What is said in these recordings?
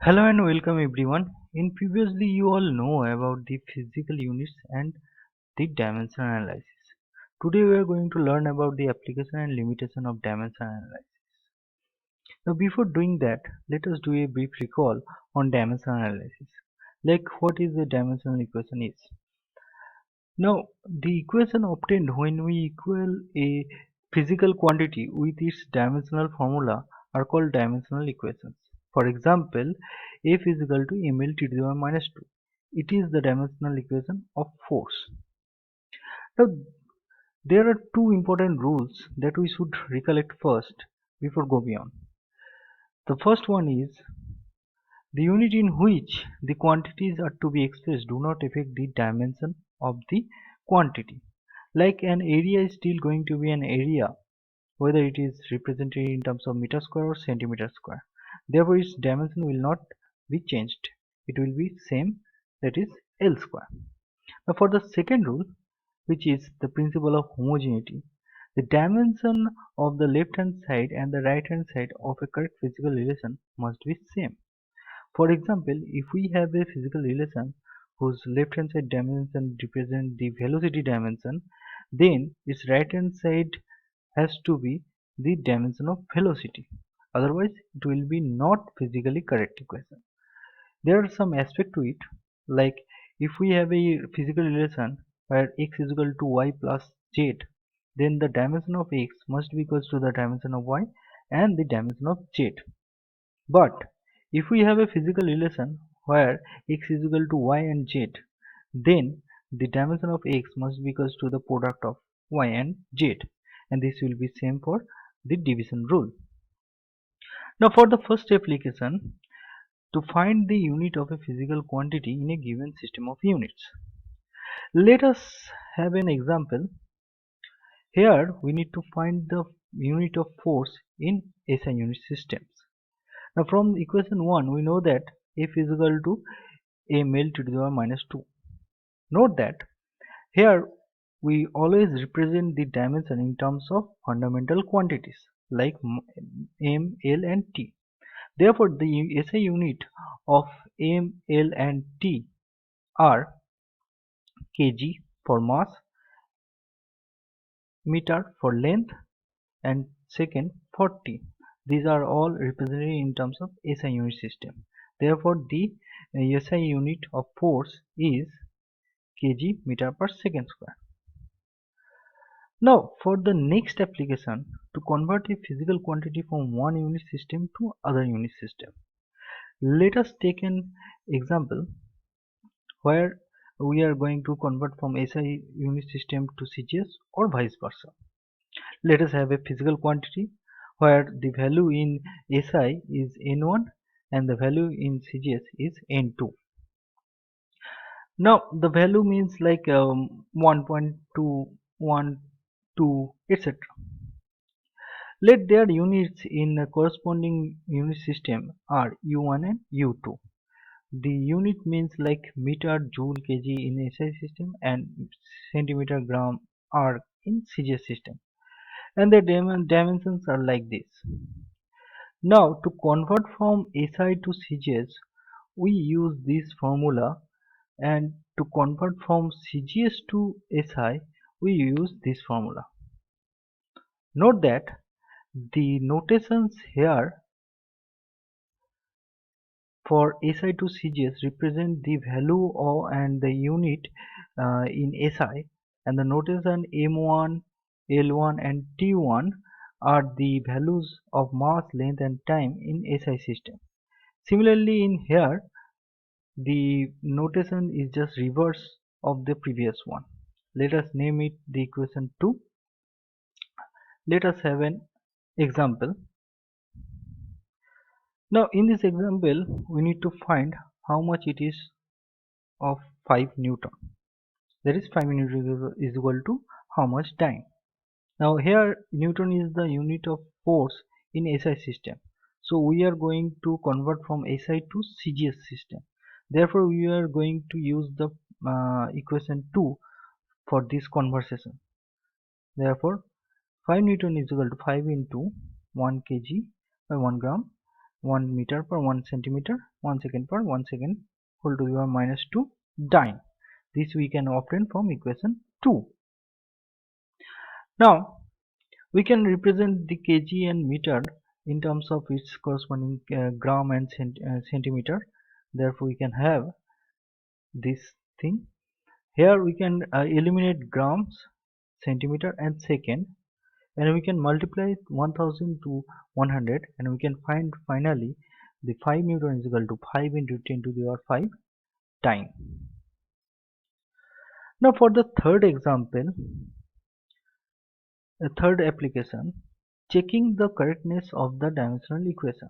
Hello and welcome everyone. In previously you all know about the physical units and the dimension analysis. Today we are going to learn about the application and limitation of dimension analysis. Now before doing that, let us do a brief recall on dimension analysis. Like what is the dimensional equation is. Now the equation obtained when we equal a physical quantity with its dimensional formula are called dimensional equations. For example, F is equal to ml to the power minus 2. It is the dimensional equation of force. Now, there are two important rules that we should recollect first before go beyond. The first one is the unit in which the quantities are to be expressed do not affect the dimension of the quantity. Like an area is still going to be an area whether it is represented in terms of meter square or centimeter square. Therefore, its dimension will not be changed. It will be same, that is L square. Now for the second rule, which is the principle of homogeneity, the dimension of the left hand side and the right hand side of a correct physical relation must be same. For example, if we have a physical relation whose left hand side dimension represents the velocity dimension, then its right hand side has to be the dimension of velocity. Otherwise, it will be not physically correct equation. There are some aspect to it, like if we have a physical relation where x is equal to y plus z, then the dimension of x must be equal to the dimension of y and the dimension of z. But if we have a physical relation where x is equal to y and z, then the dimension of x must be equal to the product of y and z, and this will be same for the division rule. Now for the first application, to find the unit of a physical quantity in a given system of units. Let us have an example. Here we need to find the unit of force in SI unit systems. Now from equation 1 we know that F is equal to ml to the power minus 2. Note that here we always represent the dimension in terms of fundamental quantities like m, l and t. Therefore the SI unit of m, l and t are kg for mass, meter for length and second for t. These are all represented in terms of SI unit system. Therefore the SI unit of force is kg meter per second square. Now for the next application, to convert a physical quantity from one unit system to other unit system. Let us take an example where we are going to convert from SI unit system to CGS or vice versa. Let us have a physical quantity where the value in SI is N1 and the value in CGS is N2. Now the value means like 1.2, 1, 2, etc. Let their units in a corresponding unit system are U1 and U2. The unit means like meter, joule, kg in SI system and centimeter, gram, arc in CGS system. And the dimensions are like this. Now to convert from SI to CGS, we use this formula, and to convert from CGS to SI, we use this formula. Note that the notations here for SI to CGS represent the value of and the unit in SI, and the notation M1, L1 and T1 are the values of mass, length and time in SI system. Similarly in here the notation is just reverse of the previous one. Let us name it the equation 2. Let us have an example. Now in this example we need to find how much it is of 5 Newton. That is 5 Newton is equal to how much time. Now here Newton is the unit of force in SI system. So we are going to convert from SI to CGS system. Therefore we are going to use the equation 2 for this conversion. Therefore 5 Newton is equal to 5 into 1 kg by 1 gram. 1 meter per 1 centimeter, 1 second per 1 second whole to the power minus 2 dyne. This we can obtain from equation 2. Now we can represent the kg and meter in terms of its corresponding gram and centimeter. Therefore we can have this thing. Here we can eliminate grams, centimeter and second, and we can multiply 1000 to 100, and we can find finally the 5 Newton is equal to 5 into 10 to the power 5 time. Now for the third example, a third application, checking the correctness of the dimensional equation.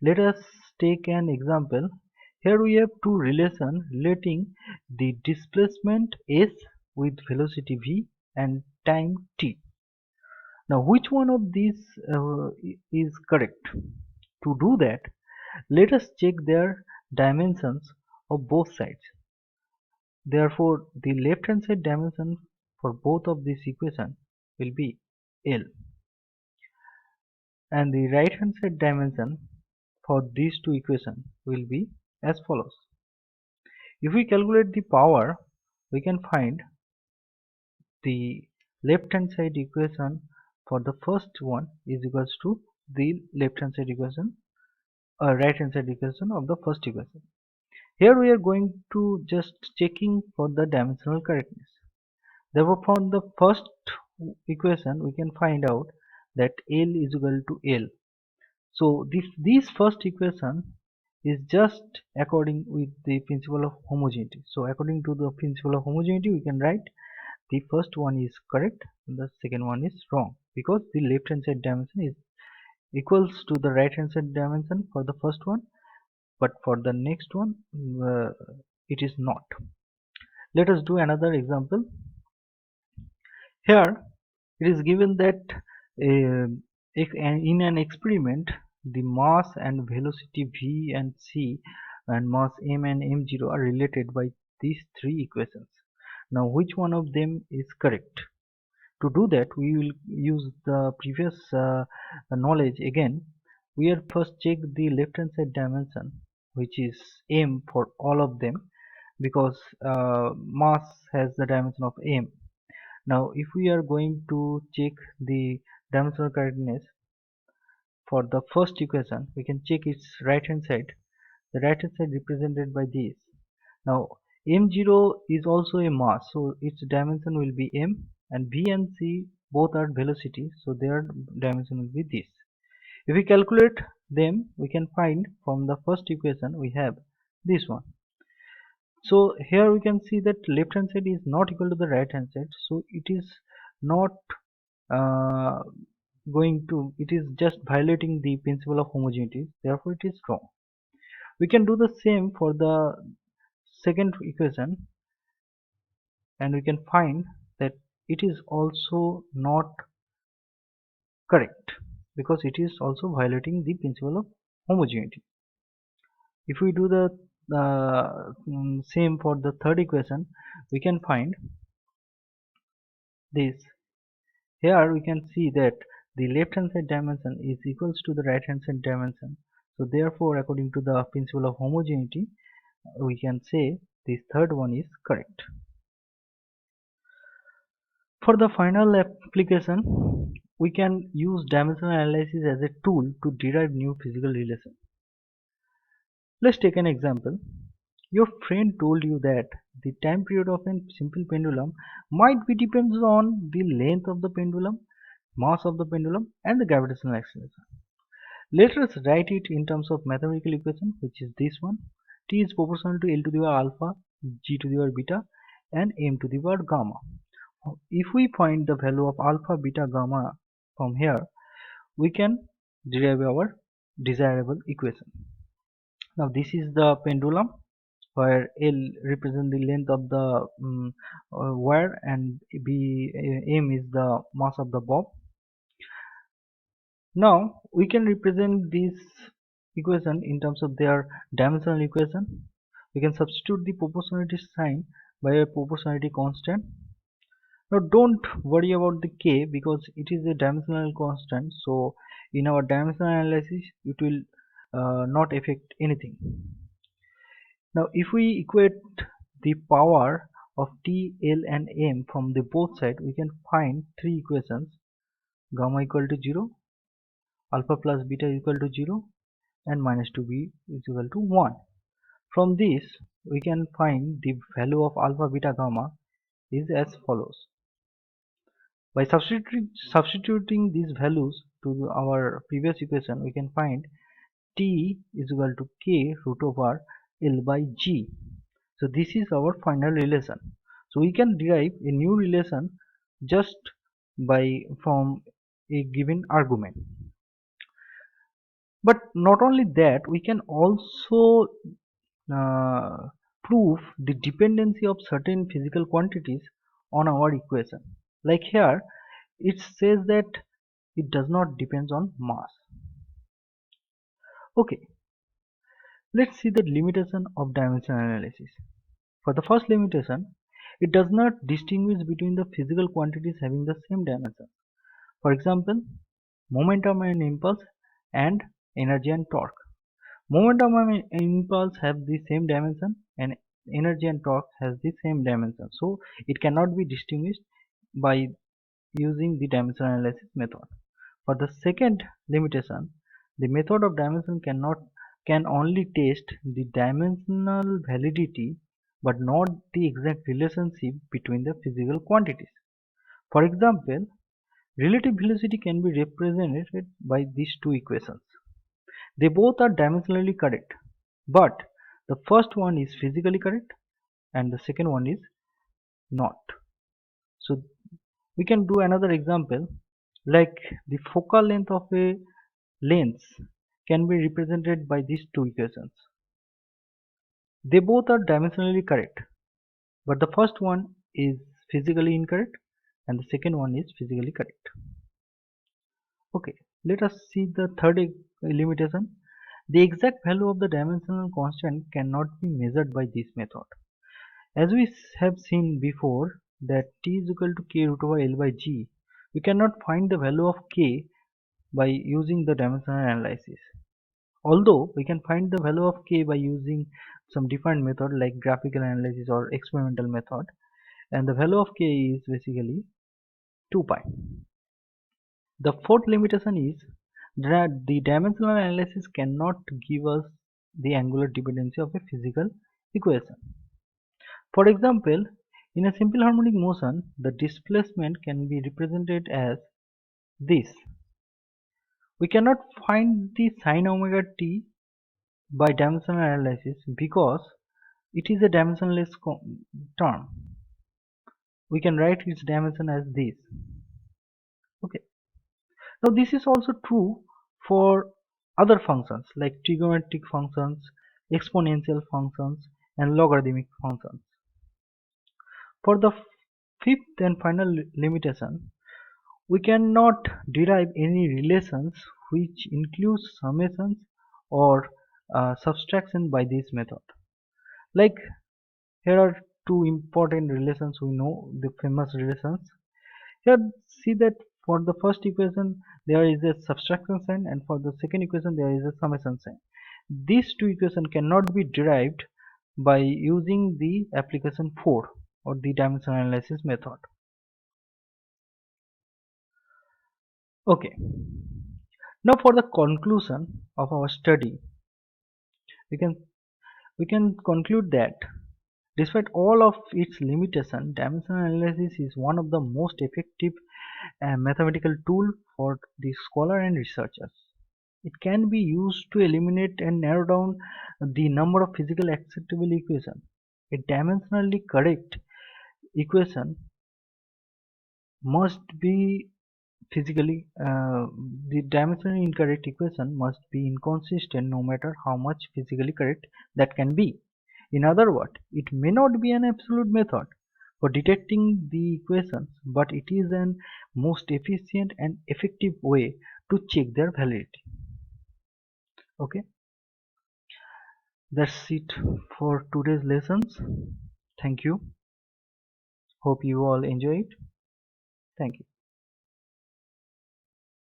Let us take an example. Here we have two relations relating the displacement s with velocity v and time t. Now which one of these is correct? To do that, let us check their dimensions of both sides. Therefore, the left hand side dimension for both of these equations will be L, and the right hand side dimension for these two equations will be as follows. If we calculate the power, we can find the left hand side equation for the first one is equals to the left hand side equation right hand side equation of the first equation. Here we are going to just checking for the dimensional correctness. Therefore from the first equation we can find out that L is equal to L. So this first equation is just according with the principle of homogeneity. So according to the principle of homogeneity we can write the first one is correct and the second one is wrong, because the left hand side dimension is equals to the right hand side dimension for the first one, but for the next one it is not. Let us do another example. Here it is given that in an experiment the mass and velocity v and c and mass m and m0 are related by these three equations. Now which one of them is correct? To do that we will use the previous knowledge again. We will first check the left hand side dimension, which is m for all of them, because mass has the dimension of m. Now if we are going to check the dimensional correctness for the first equation, we can check its right hand side. The right hand side represented by this. Now m0 is also a mass, so its dimension will be m, and v and c both are velocity, so their dimension will be this. If we calculate them, we can find from the first equation we have this one. So here we can see that left hand side is not equal to the right hand side, so it is not uh, it is just violating the principle of homogeneity, therefore it is wrong. We can do the same for the second equation, and we can find that it is also not correct, because it is also violating the principle of homogeneity. If we do the same for the third equation, we can find this. Here we can see that the left hand side dimension is equals to the right hand side dimension, so therefore according to the principle of homogeneity we can say this third one is correct. For the final application, we can use dimensional analysis as a tool to derive new physical relations. Let's take an example. Your friend told you that the time period of a simple pendulum might be depends on the length of the pendulum, mass of the pendulum, and the gravitational acceleration. Let us write it in terms of mathematical equation, which is this one. T is proportional to L to the power alpha, G to the power beta, and M to the power gamma. If we find the value of alpha, beta, gamma from here, we can derive our desirable equation. Now this is the pendulum, where L represents the length of the wire and M is the mass of the bob. Now we can represent this equation in terms of their dimensional equation. We can substitute the proportionality sign by a proportionality constant. Now don't worry about the k, because it is a dimensional constant, so in our dimensional analysis it will not affect anything. Now if we equate the power of T, L and M from the both sides, we can find three equations: gamma equal to 0, alpha plus beta equal to 0, and minus 2b is equal to 1. From this we can find the value of alpha, beta, gamma is as follows. By substituting these values to our previous equation, we can find T is equal to K root over L by G. So this is our final relation. So we can derive a new relation just by from a given argument. But not only that, we can also uh, prove the dependency of certain physical quantities on our equation. Like here, it says that it does not depend on mass. Okay, let's see the limitation of dimensional analysis. For the first limitation, it does not distinguish between the physical quantities having the same dimension. For example, momentum and impulse and energy and torque. Momentum and impulse have the same dimension and energy and torque has the same dimension. So it cannot be distinguished by using the dimensional analysis method. For the second limitation, the method of dimension can only test the dimensional validity but not the exact relationship between the physical quantities. For example, relative velocity can be represented by these two equations. They both are dimensionally correct, but the first one is physically correct and the second one is not. So we can do another example, like the focal length of a lens can be represented by these two equations. They both are dimensionally correct, but the first one is physically incorrect and the second one is physically correct. Okay, let us see the third limitation. The exact value of the dimensional constant cannot be measured by this method. As we have seen before that T is equal to K root over L by G, we cannot find the value of K by using the dimensional analysis. Although we can find the value of K by using some different method like graphical analysis or experimental method, and the value of K is basically 2 pi. The fourth limitation is that the dimensional analysis cannot give us the angular dependency of a physical equation. For example, in a simple harmonic motion, the displacement can be represented as this. We cannot find the sine omega t by dimensional analysis because it is a dimensionless term. We can write its dimension as this. Okay. Now this is also true for other functions like trigonometric functions, exponential functions, and logarithmic functions. For the fifth and final limitation, we cannot derive any relations which includes summations or subtraction by this method. Like here are two important relations we know, the famous relations. Here see that for the first equation there is a subtraction sign and for the second equation there is a summation sign. These two equations cannot be derived by using the application 4 or the dimensional analysis method. Okay, now for the conclusion of our study, we can conclude that despite all of its limitations, dimensional analysis is one of the most effective mathematical tool for the scholar and researchers. It can be used to eliminate and narrow down the number of physical acceptable equations. A dimensionally correct equation must be physically the dimensionally incorrect equation must be inconsistent no matter how much physically correct that can be. In other words, it may not be an absolute method for detecting the equations, but it is an most efficient and effective way to check their validity. Okay, that's it for today's lessons. Thank you. Hope you all enjoy it. Thank you.